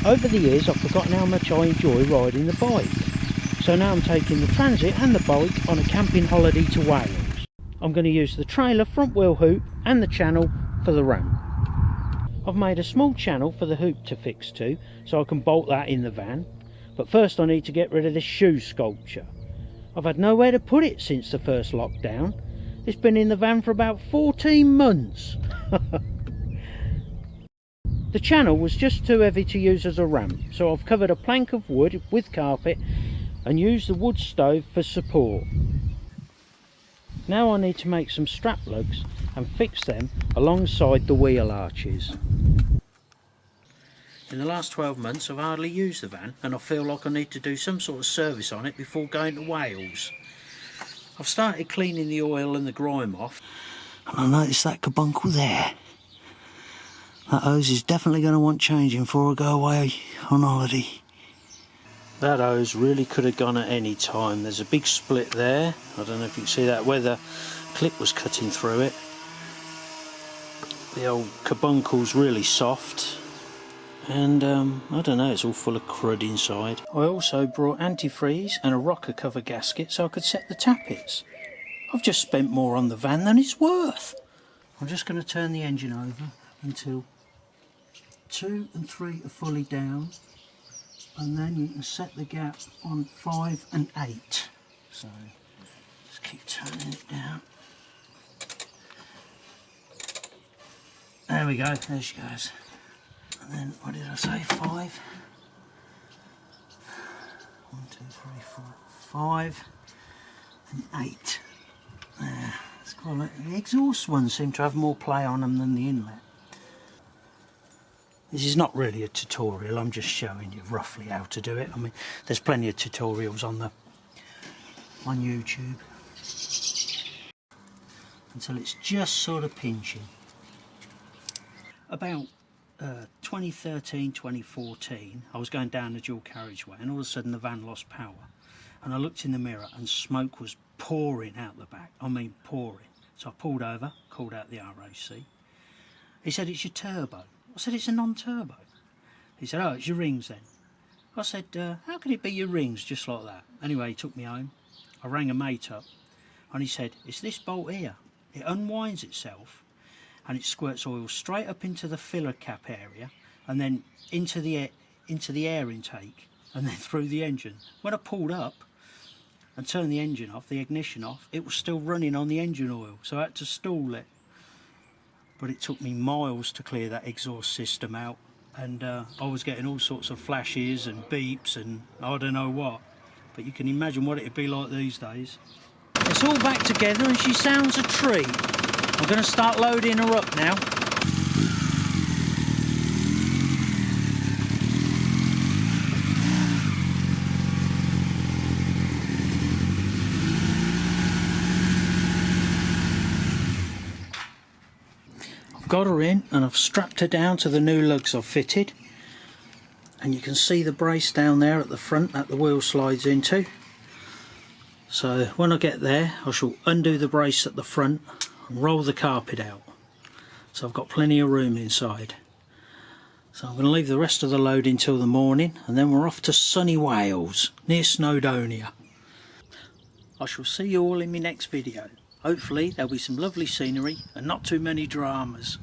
Over the years I've forgotten how much I enjoy riding the bike. So now I'm taking the Transit and the bike on a camping holiday to Wales. I'm going to use the trailer front wheel hoop and the channel for the ramp. I've made a small channel for the hoop to fix to, so I can bolt that in the van. But first I need to get rid of this shoe sculpture. I've had nowhere to put it since the first lockdown. It's been in the van for about 14 months. The channel was just too heavy to use as a ramp, so I've covered a plank of wood with carpet and used the wood stove for support. Now I need to make some strap lugs and fix them alongside the wheel arches. In the last 12 months I've hardly used the van, and I feel like I need to do some sort of service on it before going to Wales. I've started cleaning the oil and the grime off, and I noticed that carbuncle there. That hose is definitely going to want changing before I go away on holiday. That hose really could have gone at any time. There's a big split there. I don't know if you can see that, where the clip was cutting through it. The old carbuncle's really soft. And I don't know, it's all full of crud inside. I also brought antifreeze and a rocker cover gasket so I could set the tappets. I've just spent more on the van than it's worth. I'm just going to turn the engine over until 2 and 3 are fully down, and then you can set the gap on 5 and 8. So just keep turning it down. There we go, there she goes. And then, what did I say, 5? 1, 2, 3, 4, 5 and 8. There, it's quite like, the exhaust ones seem to have more play on them than the inlet. This is not really a tutorial, I'm just showing you roughly how to do it. I mean, there's plenty of tutorials on YouTube. Until it's just sort of pinching. About 2013, 2014, I was going down the dual carriageway and all of a sudden the van lost power. And I looked in the mirror and smoke was pouring out the back. I mean pouring. So I pulled over, called out the RAC. He said, "It's your turbo." I said, "It's a non-turbo." He said, "Oh, it's your rings then." I said, "How can it be your rings just like that?" Anyway, he took me home. I rang a mate up and he said, "It's this bolt here. It unwinds itself and it squirts oil straight up into the filler cap area and then into the air intake and then through the engine." When I pulled up and turned the engine off, the ignition off, it was still running on the engine oil, so I had to stall it. But it took me miles to clear that exhaust system out, and I was getting all sorts of flashes and beeps and I don't know what. But you can imagine what it'd be like these days. It's all back together and she sounds a treat. I'm going to start loading her up now. I've got her in and I've strapped her down to the new lugs I've fitted. And you can see the brace down there at the front that the wheel slides into. So when I get there I shall undo the brace at the front and roll the carpet out. So I've got plenty of room inside. So I'm going to leave the rest of the load until the morning and then we're off to sunny Wales near Snowdonia. I shall see you all in my next video. Hopefully there'll be some lovely scenery and not too many dramas.